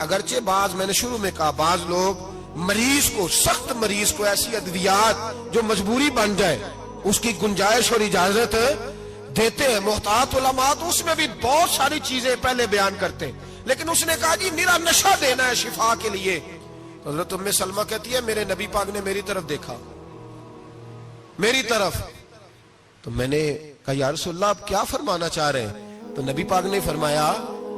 اگرچہ بعض، میں نے شروع میں کہا، بعض لوگ مریض کو، سخت مریض کو ایسی ادویات جو مجبوری بن جائے اس کی گنجائش اور اجازت دیتے ہیں. محتاط علماء تو اس میں بھی بہت ساری چیزیں پہلے بیان کرتے ہیں، لیکن اس نے کہا جی میرا نشہ دینا ہے شفا کے لیے. حضرت ام سلمہ کہتی ہے میرے نبی پاک نے میری طرف دیکھا، میری طرف. تو میں نے کہا یا رسول اللہ آپ کیا فرمانا چاہ رہے ہیں؟ تو نبی پاک نے فرمایا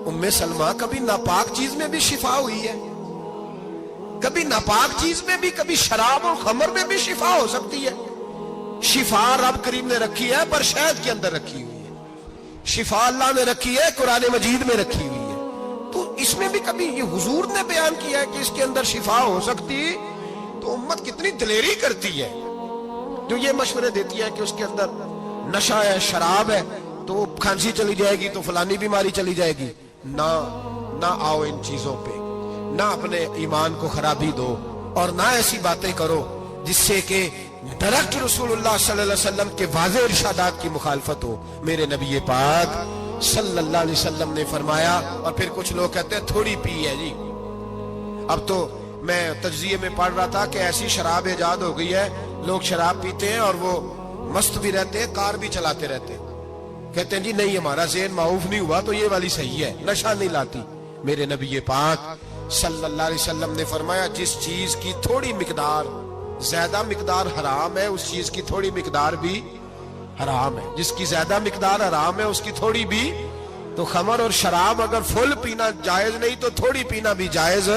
ام سلمہ کبھی ناپاک چیز میں بھی شفا ہوئی ہے، کبھی ناپاک چیز میں بھی، کبھی شراب اور خمر میں بھی شفا ہو سکتی ہے. شفا رب کریم نے رکھی ہے پر شہد کے اندر رکھی ہوئی ہے، شفا اللہ نے رکھی ہے قرآن مجید میں رکھی ہوئی ہے. تو اس میں بھی کبھی یہ حضور نے بیان کیا ہے کہ اس کے اندر شفا ہو سکتی، تو امت کتنی دلیری کرتی ہے جو یہ مشورے دیتی ہے کہ اس کے اندر نشہ ہے، شراب ہے، تو کھانسی چلی جائے گی تو فلانی بیماری چلی جائے گی. نہ آؤ ان چیزوں پہ، نہ اپنے ایمان کو خرابی دو، اور نہ ایسی باتیں کرو جس سے کہ ڈائریکٹ رسول اللہ صلی اللہ علیہ وسلم کے واضح ارشادات کی مخالفت ہو. میرے نبی پاک صلی اللہ علیہ وسلم نے فرمایا. اور پھر کچھ لوگ کہتے ہیں تھوڑی پی ہے جی. اب تو میں تجزیے میں پڑھ رہا تھا کہ ایسی شراب ایجاد ہو گئی ہے، لوگ شراب پیتے ہیں اور وہ مست بھی رہتے ہیں، کار بھی چلاتے رہتے ہیں، کہتے ہیں جی نہیں ہمارا ذہن معاف نہیں ہوا تو یہ والی صحیح ہے، نشہ نہیں لاتی. میرے نبی پاک صلی اللہ علیہ وسلم نے فرمایا جس چیز کی تھوڑی مقدار، زیادہ مقدار حرام ہے اس چیز کی تھوڑی مقدار بھی حرام ہے. جس کی زیادہ مقدار حرام ہے اس کی تھوڑی بھی. تو خمر اور شراب اگر فل پینا جائز نہیں تو تھوڑی پینا بھی جائز،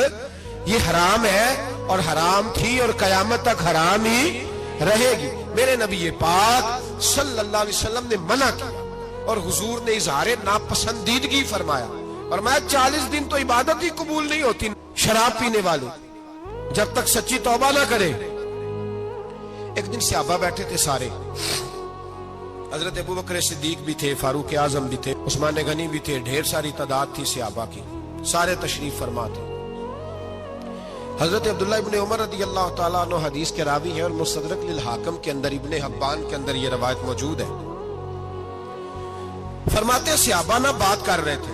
یہ حرام ہے اور حرام تھی اور قیامت تک حرام ہی رہے گی. میرے نبی پاک صلی اللہ علیہ وسلم نے منع کیا اور حضور نے اظہار ناپسندیدگی فرمایا. اور میں 40 دن تو عبادت ہی قبول نہیں ہوتی شراب پینے والے جب تک سچی توبہ نہ کرے. ایک دن صحابہ بیٹھے تھے سارے، حضرت ابو بکر صدیق بھی تھے، فاروق اعظم بھی تھے، عثمان غنی بھی تھے، ڈھیر ساری تعداد تھی صحابہ کی، سارے تشریف فرما تھے. حضرت عبداللہ ابن عمر رضی اللہ تعالیٰ عنہ حدیث کے راوی ہیں اور مستدرک للحاکم کے اندر، ابن حبان کے اندر یہ روایت موجود ہے. فرماتے ہیں صحابہ نہ بات کر رہے تھے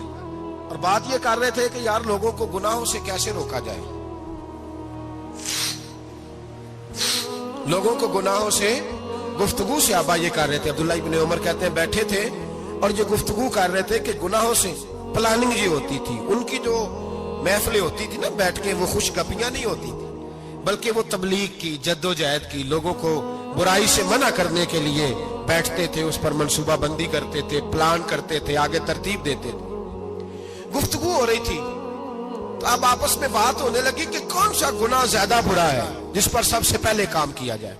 اور بات یہ کر رہے تھے کہ یار لوگوں کو گناہوں سے کیسے روکا جائے، لوگوں کو گناہوں سے گفتگو. صحابہ یہ کر رہے تھے. عبداللہ ابن عمر کہتے ہیں بیٹھے تھے اور جو گفتگو کر رہے تھے کہ گناہوں سے پلاننگ یہ ہوتی تھی، ان کی جو محفلیں ہوتی تھی نا بیٹھ کے، وہ خوش گپیاں نہیں ہوتی تھی بلکہ وہ تبلیغ کی، جد و جہد کی، لوگوں کو برائی سے منع کرنے کے لیے بیٹھتے تھے، اس پر منصوبہ بندی کرتے تھے، پلان کرتے تھے، آگے ترتیب دیتے تھے. گفتگو ہو رہی تھی تو اب آپس میں بات ہونے لگی کہ کون سا گناہ زیادہ برا ہے جس پر سب سے پہلے کام کیا جائے.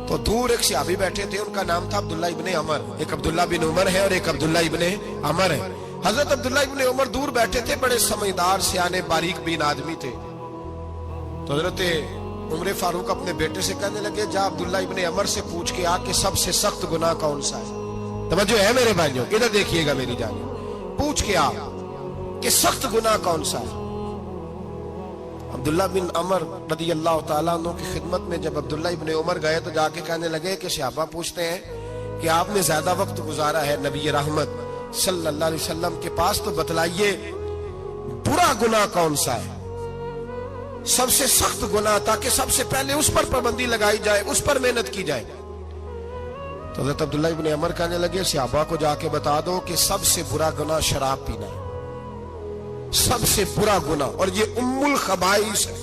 تو دور ایک صحابی بیٹھے تھے، ان کا نام تھا عبداللہ ابن عمر. ایک عبداللہ بن عمر ہے اور ایک عبداللہ ابن عمر ہے. حضرت عبداللہ ابن عمر دور بیٹھے تھے، بڑے سمجھدار سیانے باریک بین آدمی تھے. تو حضرت عمر فاروق اپنے بیٹے سے کہنے لگے جا عبداللہ ابن عمر سے پوچھ کے آ کہ سب سے سخت گناہ کون سا ہے. توجہ ہے میرے بھائیوں، ادھر دیکھیے گا میری جانب، پوچھ کے آ کہ سخت گناہ کون سا ہے. عبداللہ بن عمر رضی اللہ تعالیٰ عنہ کی خدمت میں جب عبداللہ ابن عمر گئے تو جا کے کہنے لگے کہ صحابہ پوچھتے ہیں کہ آپ نے زیادہ وقت گزارا ہے نبی رحمت صلی اللہ علیہ وسلم کے پاس، تو بتلائیے برا گناہ کون سا ہے، سب سے سخت گناہ، تاکہ سب سے پہلے اس پر پابندی لگائی جائے، اس پر محنت کی جائے. تو حضرت عبداللہ ابن عمر کہنے لگے صحابہ کو جا کے بتا دو کہ سب سے برا گناہ شراب پینا ہے، سب سے برا گناہ، اور یہ ام الخبائث ہے،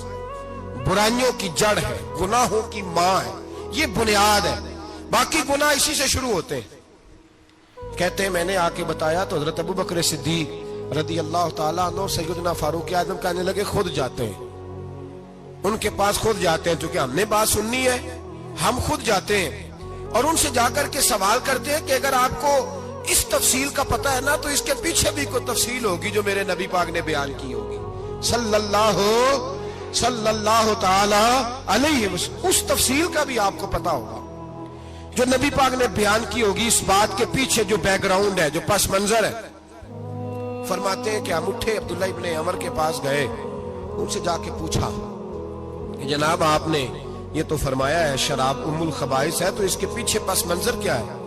برائیوں کی جڑ ہے، گناہوں کی ماں ہے، یہ بنیاد ہے، باقی گناہ اسی سے شروع ہوتے ہیں. کہتے ہیں میں نے آ کے بتایا تو حضرت ابو بکر صدیق رضی اللہ تعالیٰ عنہ سیدنا فاروق اعظم کہنے لگے خود جاتے ہیں، ان کے پاس خود جاتے ہیں، چونکہ ہم نے بات سننی ہے ہم خود جاتے ہیں اور ان سے جا کر کے سوال کرتے ہیں کہ اگر آپ کو اس تفصیل کا پتہ ہے نا تو اس کے پیچھے بھی کوئی تفصیل ہوگی جو میرے نبی پاک نے بیان کی ہوگی صلی اللہ تعالی علیہ وسلم. اس تفصیل کا بھی آپ کو پتہ ہوگا جو نبی پاک نے بیان کی ہوگی، اس بات کے پیچھے جو بیک گراؤنڈ ہے، جو پس منظر ہے. فرماتے ہیں کہ ہم اٹھے، عبداللہ ابن عمر کے پاس گئے، ان سے جا کے پوچھا کہ جناب آپ نے یہ تو فرمایا ہے شراب ام الخبائث ہے، تو اس کے پیچھے پس منظر کیا ہے؟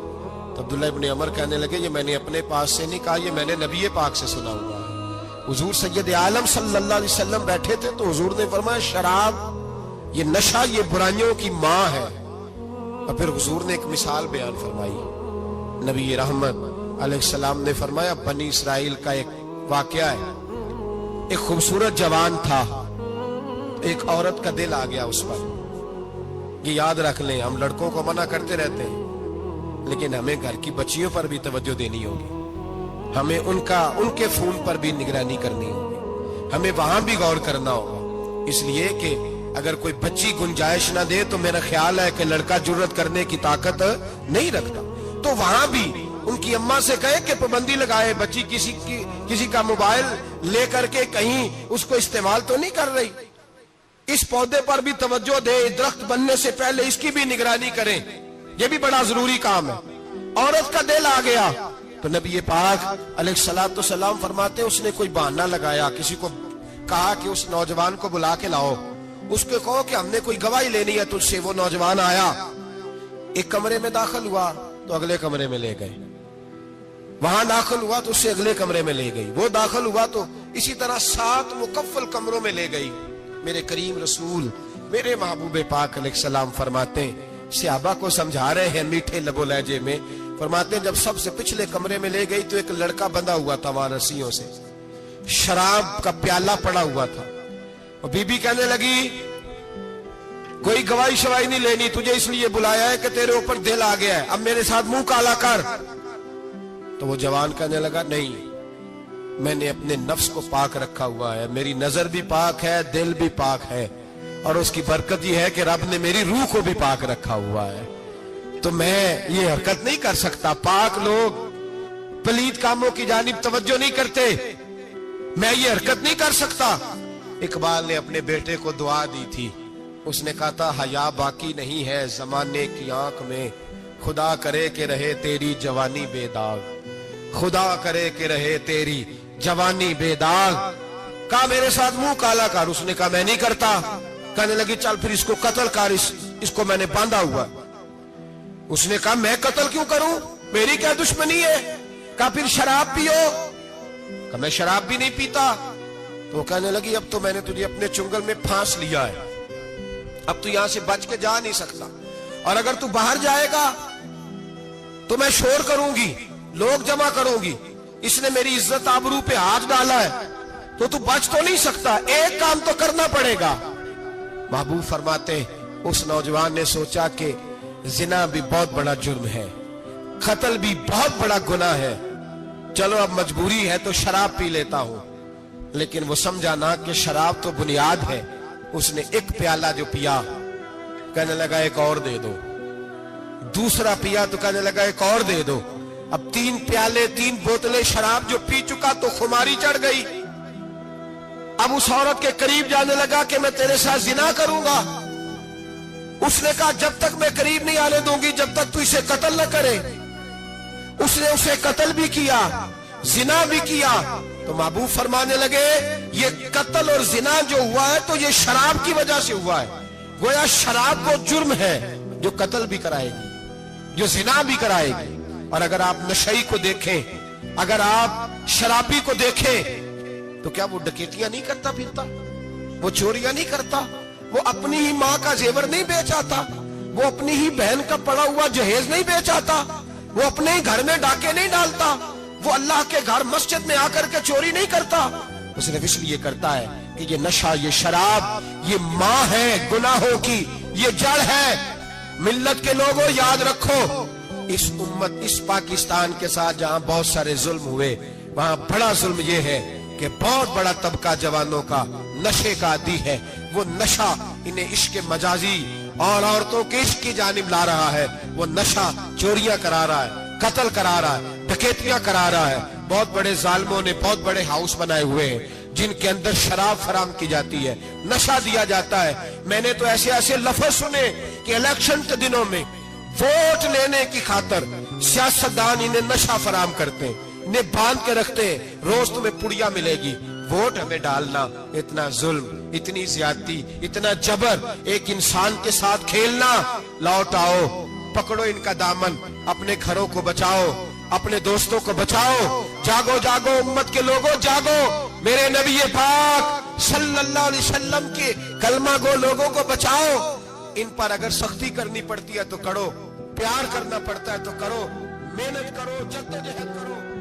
تو عبداللہ ابن عمر کہنے لگے یہ میں نے اپنے پاس سے نہیں کہا، یہ میں نے نبی پاک سے سنا ہوا ہے. حضور سید عالم صلی اللہ علیہ وسلم بیٹھے تھے تو حضور نے فرمایا شراب یہ نشہ یہ برائیوں کی ماں ہے. اور پھر حضور نے ایک مثال بیان فرمائی. نبی رحمت علیہ السلام نے فرمایا بنی اسرائیل کا ایک واقعہ ہے. ایک خوبصورت جوان تھا, ایک عورت کا دل آ گیا اس پر. یہ یاد رکھ لیں, ہم لڑکوں کو منع کرتے رہتے ہیں لیکن ہمیں گھر کی بچیوں پر بھی توجہ دینی ہوگی, ہمیں ان کے فون پر بھی نگرانی کرنی ہوگی, ہمیں وہاں بھی غور کرنا ہوگا. اس لیے کہ اگر کوئی بچی گنجائش نہ دے تو میرا خیال ہے کہ لڑکا جرت کرنے کی طاقت نہیں رکھتا. تو وہاں بھی ان کی اماں سے کہے کہ پابندی لگائے, بچی کسی کا موبائل لے کر کے کہیں اس کو استعمال تو نہیں کر رہی, اس پودے پر بھی توجہ دے, درخت بننے سے پہلے اس کی بھی نگرانی کریں, یہ بھی بڑا ضروری کام ہے. عورت کا دل آ گیا تو نبی پاک علیہ الصلوۃ والسلام فرماتے اس نے کوئی بہانہ لگایا, کسی کو کہا کہ اس نوجوان کو بلا کے لاؤ, اس کو کہو کہ ہم نے کوئی گواہی لینی ہے تجھ سے. وہ نوجوان آیا, ایک کمرے میں داخل ہوا تو اگلے کمرے میں لے گئے, وہاں داخل ہوا تو اس سے اگلے کمرے میں لے گئی, وہ داخل ہوا تو اسی طرح 7 مکفل کمروں میں لے گئی. میرے کریم رسول میرے محبوب پاک علیہ السلام فرماتے ہیں, صحابہ کو سمجھا رہے ہیں میٹھے لب و لہجے میں, فرماتے ہیں جب سب سے پچھلے کمرے میں لے گئی تو ایک لڑکا بندھا ہوا تھا وہاں رسیوں سے, شراب کا پیالہ پڑا ہوا تھا. اور بی بی کہنے لگی کوئی گواہی شواہی نہیں لینی, تجھے اس لیے بلایا ہے کہ تیرے اوپر دل آ گیا ہے, اب میرے ساتھ منہ کالا کر. تو وہ جوان کہنے لگا نہیں, میں نے اپنے نفس کو پاک رکھا ہوا ہے, میری نظر بھی پاک ہے, دل بھی پاک ہے, اور اس کی برکت یہ ہے کہ رب نے میری روح کو بھی پاک رکھا ہوا ہے, تو میں یہ حرکت نہیں کر سکتا. پاک لوگ پلید کاموں کی جانب توجہ نہیں کرتے, میں یہ حرکت نہیں کر سکتا. اقبال نے اپنے بیٹے کو دعا دی تھی, اس نے کہا تھا حیا باقی نہیں ہے زمانے کی آنکھ میں, خدا کرے کہ رہے تیری جوانی بے داغ, خدا کرے کہ رہے تیری جوانی بے داغ. کہا میرے ساتھ منہ کالا کر, اس نے کہا میں نہیں کرتا. کہنے لگی چل پھر اس کو قتل کر, اس کو میں نے باندھا ہوا. اس نے کہا میں قتل کیوں کروں, میری کیا دشمنی ہے. کہا پھر شراب پیو, کہا میں شراب بھی نہیں پیتا. تو کہنے لگی اب تو میں نے تجھے اپنے چنگل میں پھانس لیا ہے, اب تو یہاں سے بچ کے جا نہیں سکتا, اور اگر تو باہر جائے گا تو میں شور کروں گی, لوگ جمع کروں گی, اس نے میری عزت آبرو پہ ہاتھ ڈالا ہے, تو بچ تو نہیں سکتا, ایک کام تو کرنا پڑے گا. محبوب فرماتے اس نوجوان نے سوچا کہ زنا بھی بہت بڑا جرم ہے, قتل بھی بہت بڑا گناہ ہے, چلو اب مجبوری ہے تو شراب پی لیتا ہوں. لیکن وہ سمجھا نہ کہ شراب تو بنیاد ہے. اس نے ایک پیالہ جو پیا, کہنے لگا ایک اور دے دو, دوسرا پیا تو کہنے لگا ایک اور دے دو. اب 3 پیالے 3 بوتلیں شراب جو پی چکا تو خماری چڑھ گئی. اب اس عورت کے قریب جانے لگا کہ میں تیرے ساتھ زنا کروں گا. اس نے کہا جب تک میں قریب نہیں آنے دوں گی جب تک تو اسے قتل نہ کرے. اس نے اسے قتل بھی کیا, زنا بھی کیا. تو محبوب فرمانے لگے یہ قتل اور زنا جو ہوا ہے تو یہ شراب کی وجہ سے ہوا ہے. گویا شراب وہ جرم ہے جو قتل بھی کرائے گی, جو زنا بھی کرائے گی. اور اگر آپ نشئی کو دیکھیں, اگر آپ شرابی کو دیکھیں تو کیا وہ ڈکیتیاں نہیں کرتا پھرتا, وہ چوریاں نہیں کرتا, وہ اپنی ہی ماں کا زیور نہیں بیچ آتا, وہ اپنی ہی بہن کا پڑا ہوا جہیز نہیں بیچ آتا, وہ اپنے ہی گھر میں ڈاکے نہیں ڈالتا, وہ اللہ کے گھر مسجد میں آ کر کے چوری نہیں کرتا. وہ صرف اس لیے کرتا ہے کہ یہ نشہ, یہ شراب, یہ ماں ہے گناہوں کی, یہ جڑ ہے. ملت کے لوگوں یاد رکھو, اس امت اس پاکستان کے ساتھ جہاں بہت سارے ظلم ہوئے, وہاں بڑا ظلم یہ ہے کہ بہت بڑا طبقہ جوانوں کا نشے کا عادی ہے. وہ نشہ انہیں عشق مجازی اور عورتوں کے عشق کی جانب لا رہا ہے. وہ نشہ چوریاں کرا رہا ہے, قتل کرا رہا ہے, ڈکیتیاں کرا رہا ہے. بہت بڑے ظالموں نے بہت بڑے ہاؤس بنائے ہوئے ہیں جن کے اندر شراب فراہم کی جاتی ہے, نشہ دیا جاتا ہے. میں نے تو ایسے ایسے لفظ سنے کہ الیکشن کے دنوں میں ووٹ لینے کی خاطر سیاستدان انہیں نشہ فراہم کرتے ہیں, انہیں باندھ کے رکھتے ہیں, روز تمہیں پڑیا ملے گی, ووٹ ہمیں ڈالنا. اتنا ظلم, اتنی زیادتی, اتنا جبر, ایک انسان کے ساتھ کھیلنا. لوٹ آؤ, پکڑو ان کا دامن, اپنے گھروں کو بچاؤ. اپنے دوستوں کو بچاؤ. جاگو جاگو امت کے لوگوں جاگو. میرے نبی پاک صلی اللہ علیہ وسلم کے کلمہ گو لوگوں کو بچاؤ. ان پر اگر سختی کرنی پڑتی ہے تو کرو, پیار کرنا پڑتا ہے تو کرو, محنت کرو, جدوجہد کرو.